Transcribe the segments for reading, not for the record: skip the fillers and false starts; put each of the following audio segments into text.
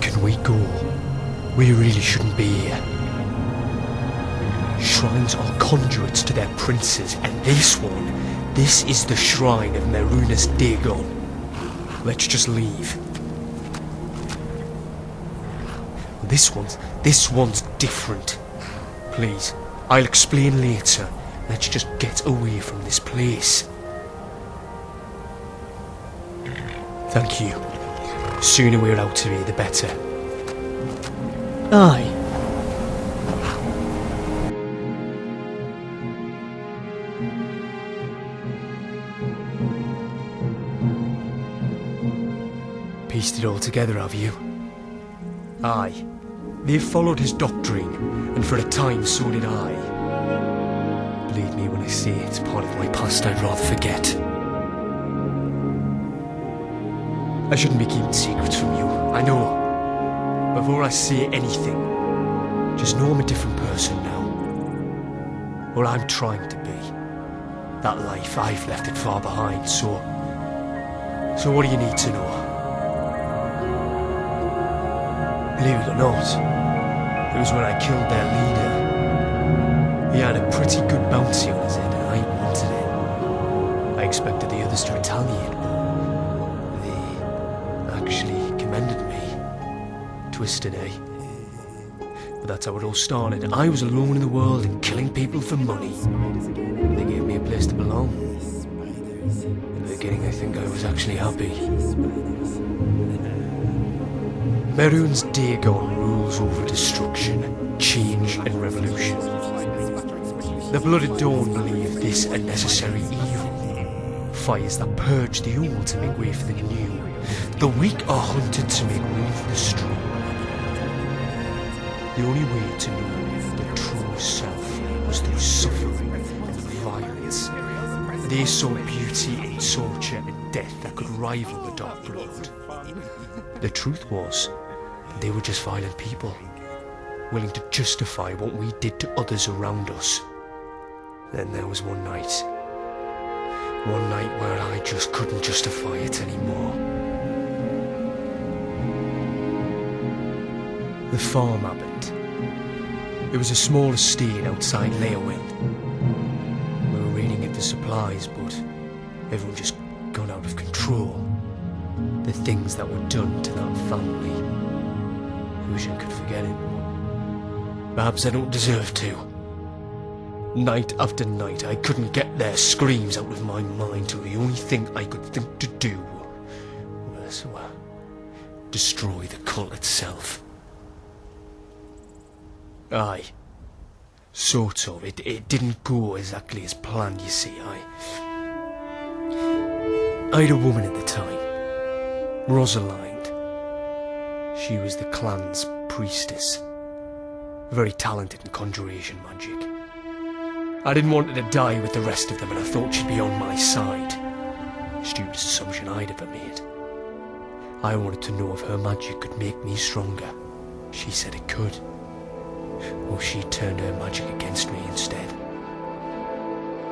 Can we go? We really shouldn't be here. Shrines are conduits to their princes, and this is the shrine of Merunus Dagon. Let's just leave. This one's different. Please, I'll explain later. Let's just get away from this place. Thank you. Sooner we're out of here, the better. Aye. Pieced it all together, have you? Aye. They've followed his doctrine, and for a time so did I. Believe me when I say it's part of my past I'd rather forget. I shouldn't be keeping secrets from you, I know. Before I say anything, just know I'm a different person now. Or I'm trying to be. That life, I've left it far behind, so what do you need to know? Believe it or not, it was when I killed their leader. He had a pretty good bounty on his head and I wanted it. I expected the others to retaliate, but they actually commended me. Twisted, eh? But that's how it all started. I was alone in the world and killing people for money. They gave me a place to belong. In the beginning, I think I was actually happy. Merun's Dagon rules over destruction, change and revolution. The Blooded Dawn believe this a necessary evil. Fires that purge the old to make way for the new. The weak are hunted to make room for the strong. The only way to know the true self was through suffering and violence. They saw beauty in torture and death that could rival the Dark Blood. The truth was, they were just violent people, willing to justify what we did to others around us. Then there was one night where I just couldn't justify it anymore. The farm happened. It was a small estate outside Leowen. We were raiding at the supplies, but everyone just got out of control. The things that were done to that family. I wish I could forget it. Perhaps I don't deserve to. Night after night, I couldn't get their screams out of my mind till the only thing I could think to do was, destroy the cult itself. Aye. Sort of. It didn't go exactly as planned, you see. I had a woman at the time. Rosalind. She was the clan's priestess. Very talented in conjuration magic. I didn't want her to die with the rest of them, and I thought she'd be on my side. Stupidest assumption I'd ever made. I wanted to know if her magic could make me stronger. She said it could. Or she turned her magic against me instead.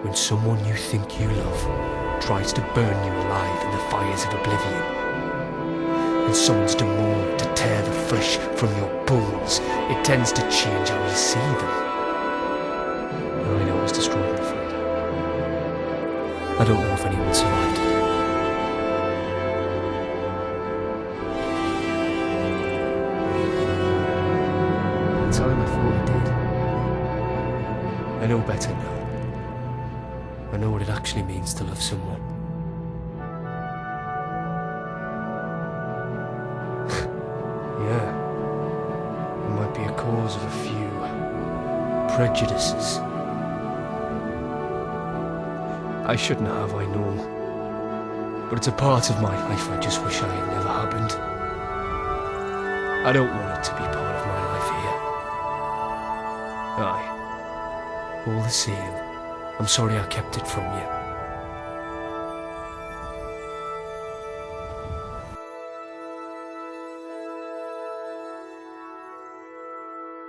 When someone you think you love tries to burn you alive in the fires of oblivion, and summons demons to tear the flesh from your bones, it tends to change how you see them. And I know it was destroyed, my friend. I don't know if anyone survived it. At the time I thought it did. I know better now. I know what it actually means to love someone. Yeah, it might be a cause of a few prejudices. I shouldn't have, I know. But it's a part of my life I just wish I had never happened. I don't want it to be part of my life here. Aye. All the same, I'm sorry I kept it from you.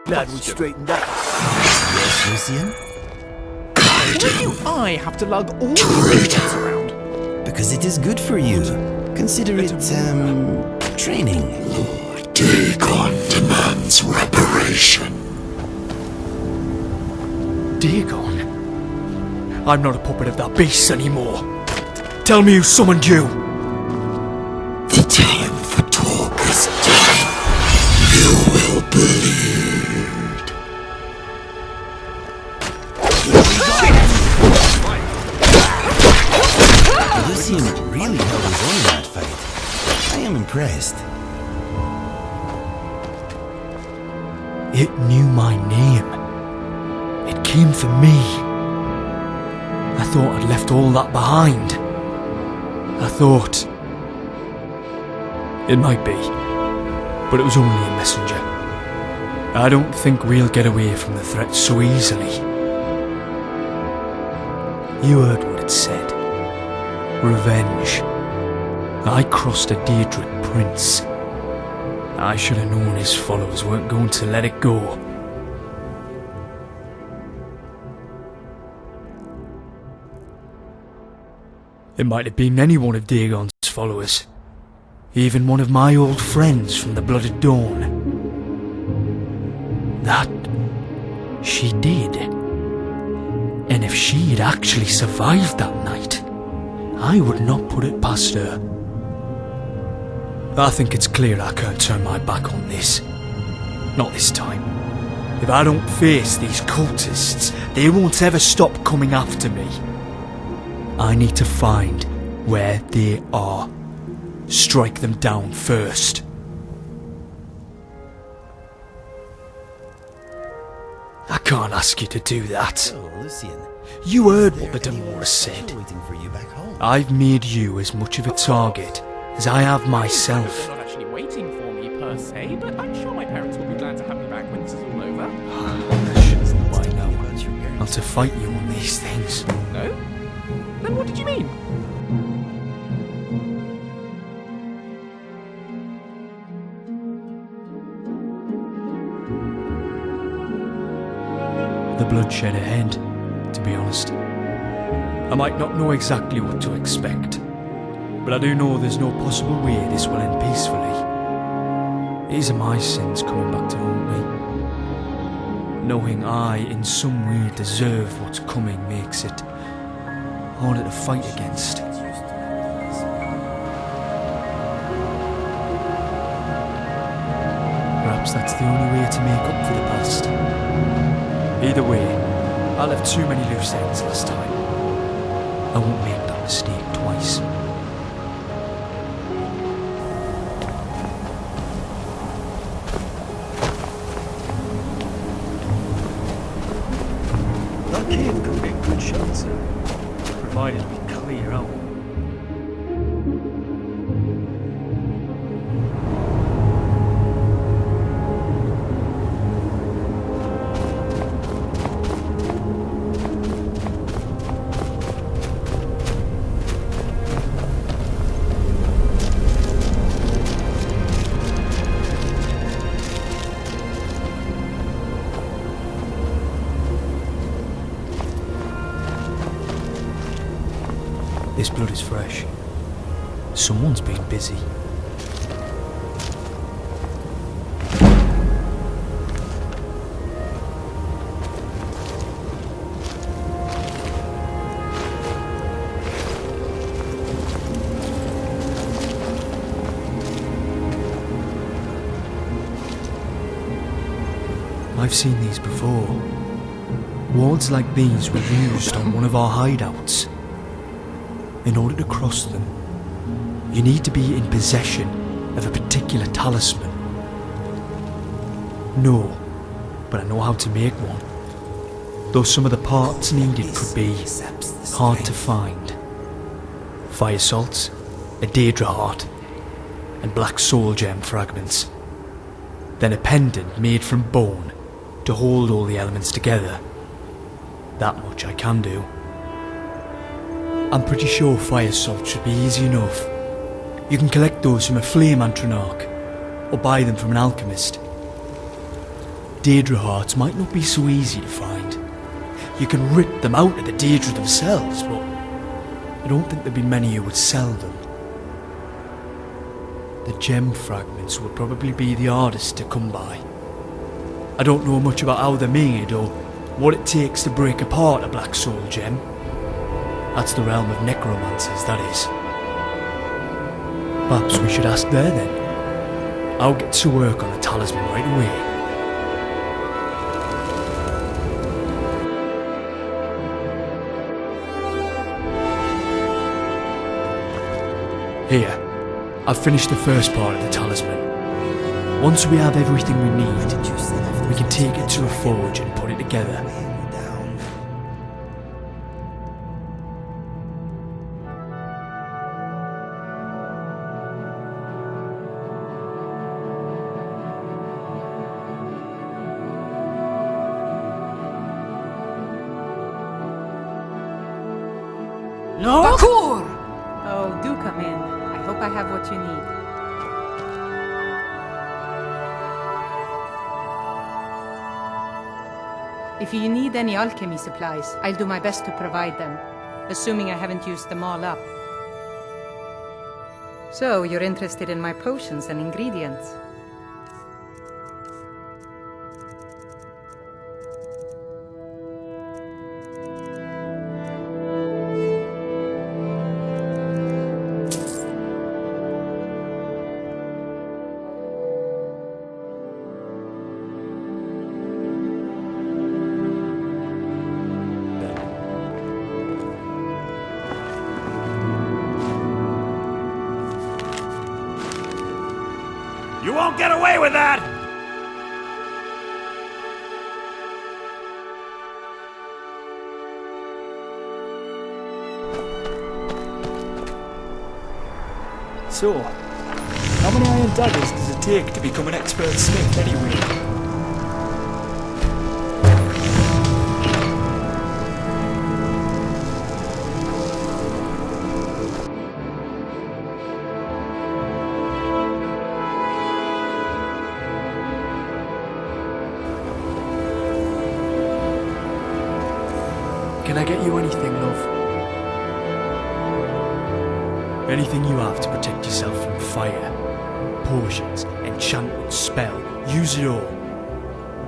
Glad we straightened up. Yes, Lucian? Why do I have to lug all these things around? Because it is good for you. Consider it, training. Dagon demands reparation. Dagon? I'm not a puppet of that beast anymore. Tell me who summoned you. The time for talk is done. You will bleed. Lucian really held his own in that fight. I am impressed. It knew my name. It came for me. I thought I'd left all that behind. I thought... It might be, but it was only a messenger. I don't think we'll get away from the threat so easily. You heard what it said. Revenge. I crossed a Daedric prince. I should have known his followers weren't going to let it go. It might have been any one of Dagon's followers. Even one of my old friends from the Blooded Dawn. That... she did. And if she had actually survived that night, I would not put it past her. I think it's clear I can't turn my back on this. Not this time. If I don't face these cultists, they won't ever stop coming after me. I need to find where they are. Strike them down first. I can't ask you to do that. So, Lucian, You heard what the Demora said. waiting for you back home. I've made you as much of a target as I have myself. They're not actually waiting for me per se, but I'm sure my parents will be glad to have me back when this is all over. I should know by now. Not to fight you on these things. No? Then what did you mean? The bloodshed ahead, to be honest. I might not know exactly what to expect, but I do know there's no possible way this will end peacefully. These are my sins coming back to haunt me. Knowing I, in some way, deserve what's coming makes it harder to fight against. Perhaps that's the only way to make up for the past. Either way, I left too many loose ends last time. I won't make that mistake twice. That cave could be a good shelter. Provided we clear out. This blood is fresh. Someone's been busy. I've seen these before. Wards like these were used on one of our hideouts. In order to cross them, you need to be in possession of a particular talisman. No, but I know how to make one. Though some of the parts needed could be hard to find. Fire salts, a Daedra heart, and black soul gem fragments. Then a pendant made from bone to hold all the elements together. That much I can do. I'm pretty sure fire salt should be easy enough. You can collect those from a flame antronarch, or buy them from an alchemist. Daedra hearts might not be so easy to find. You can rip them out of the Daedra themselves, but I don't think there'd be many who would sell them. The gem fragments will probably be the hardest to come by. I don't know much about how they're made or what it takes to break apart a black soul gem. That's the realm of necromancers, that is. Perhaps we should ask there then. I'll get to work on the talisman right away. Here, I've finished the first part of the talisman. Once we have everything we need, we can take it to a forge and put it together. Bakur! Oh, do come in. I hope I have what you need. If you need any alchemy supplies, I'll do my best to provide them, assuming I haven't used them all up. So, you're interested in my potions and ingredients? You won't get away with that! So, how many iron daggers does it take to become an expert smith anyway? Can I get you anything, love? Anything you have to protect yourself from fire, potions, enchantments, spell, use it all.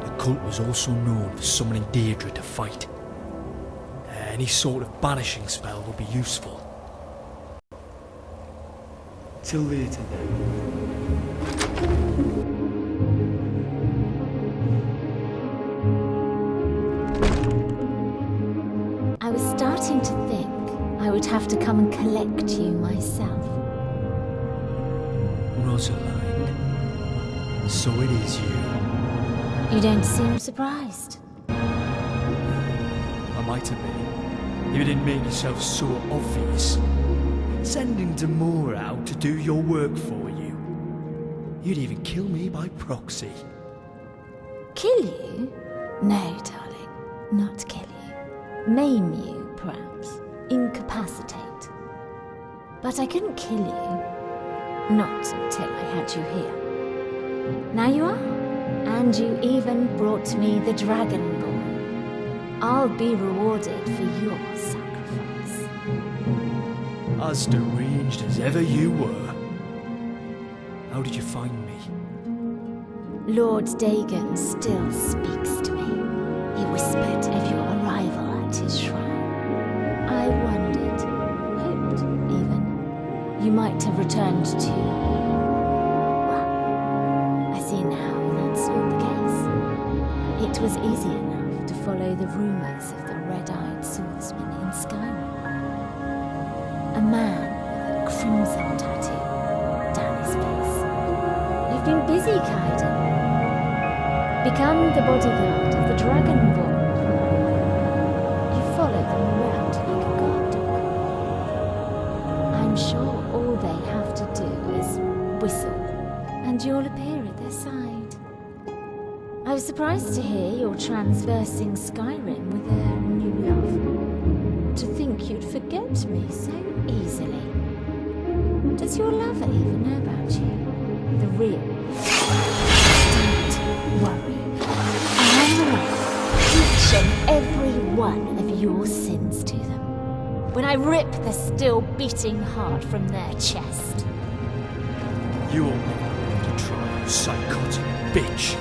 The cult was also known for summoning Daedric to fight. Any sort of banishing spell would be useful. Till later then. I was starting to think I would have to come and collect you myself. Rosalind, so it is you. You don't seem surprised. I might have been. You didn't make yourself so obvious. Sending Demora out to do your work for you. You'd even kill me by proxy. Kill you? No, darling. Not kill you. Maim you, perhaps. Incapacitate. But I couldn't kill you. Not until I had you here. Now you are. And you even brought me the Dragonborn. I'll be rewarded for your sacrifice. As deranged as ever you were. How did you find me? Lord Dagon still speaks to me. He whispered of your arrival at his shrine. I wondered, hoped even, you might have returned to... Well, I see now that's not the case. It was easy enough to follow the rumors of the red-eyed swordsman in Skyrim. A man with a crimson tattoo down his face. You've been busy, Kaidan. Become the bodyguard of the Dragonborn. You follow them around like a guard dog. I'm sure all they have to do is whistle, and you'll appear at their side. I was surprised to hear you're transversing Skyrim with a new love. To think you'd forget me so easily. Does your lover even know about you? The real? Don't worry. I'll each and every one of your sins to them. When I rip the still beating heart from their chest. You're never going to try, you psychotic bitch.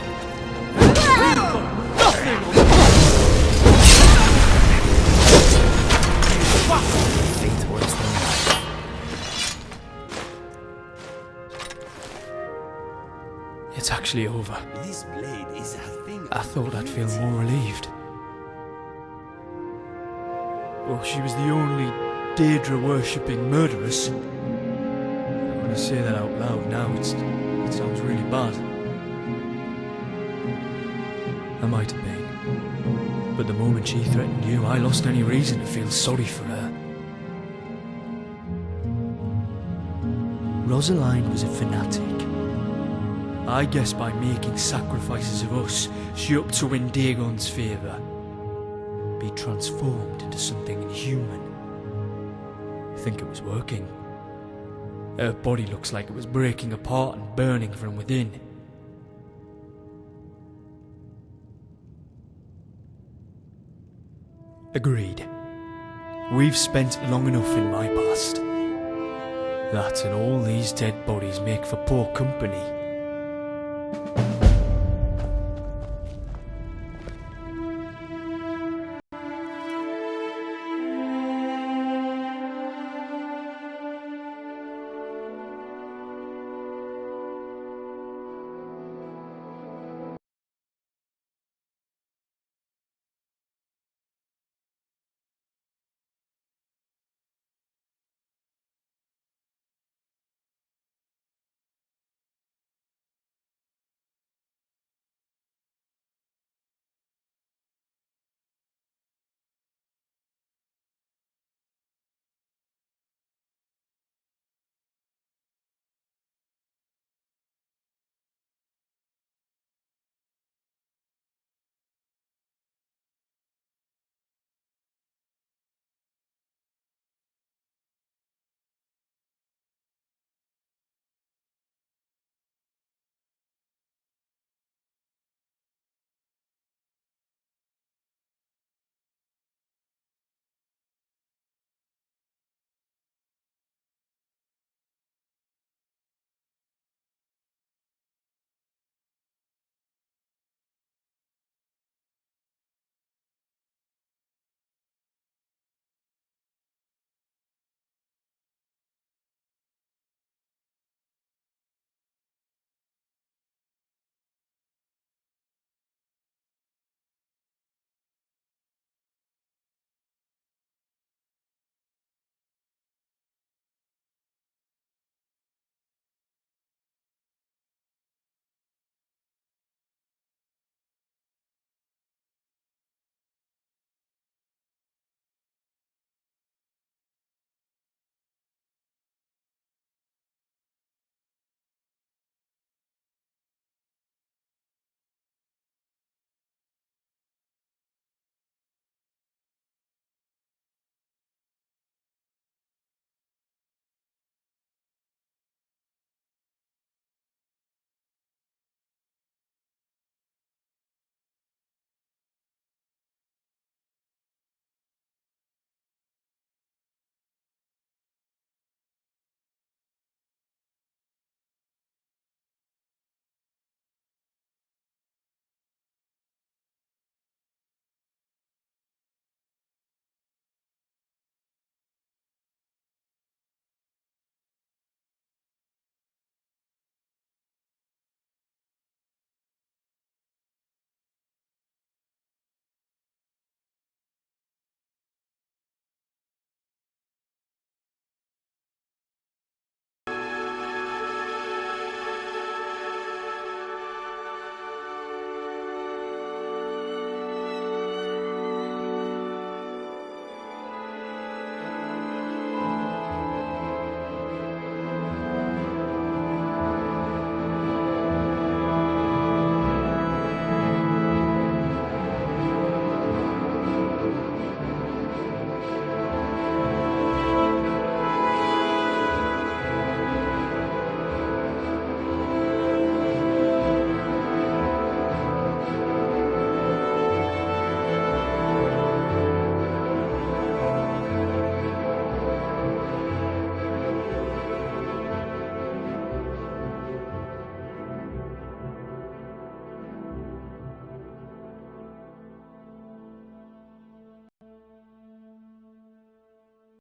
Fate works than life. It's actually over. This blade is a thing. I thought I'd feel more relieved. Well, she was the only Daedra worshipping murderess. When I say that out loud now, it sounds really bad. I might have been. But the moment she threatened you, I lost any reason to feel sorry for her. Rosaline was a fanatic. I guess by making sacrifices of us, she hoped to win Dagon's favour. Be transformed into something inhuman. I think it was working. Her body looks like it was breaking apart and burning from within. Agreed. We've spent long enough in my past. That and all these dead bodies make for poor company.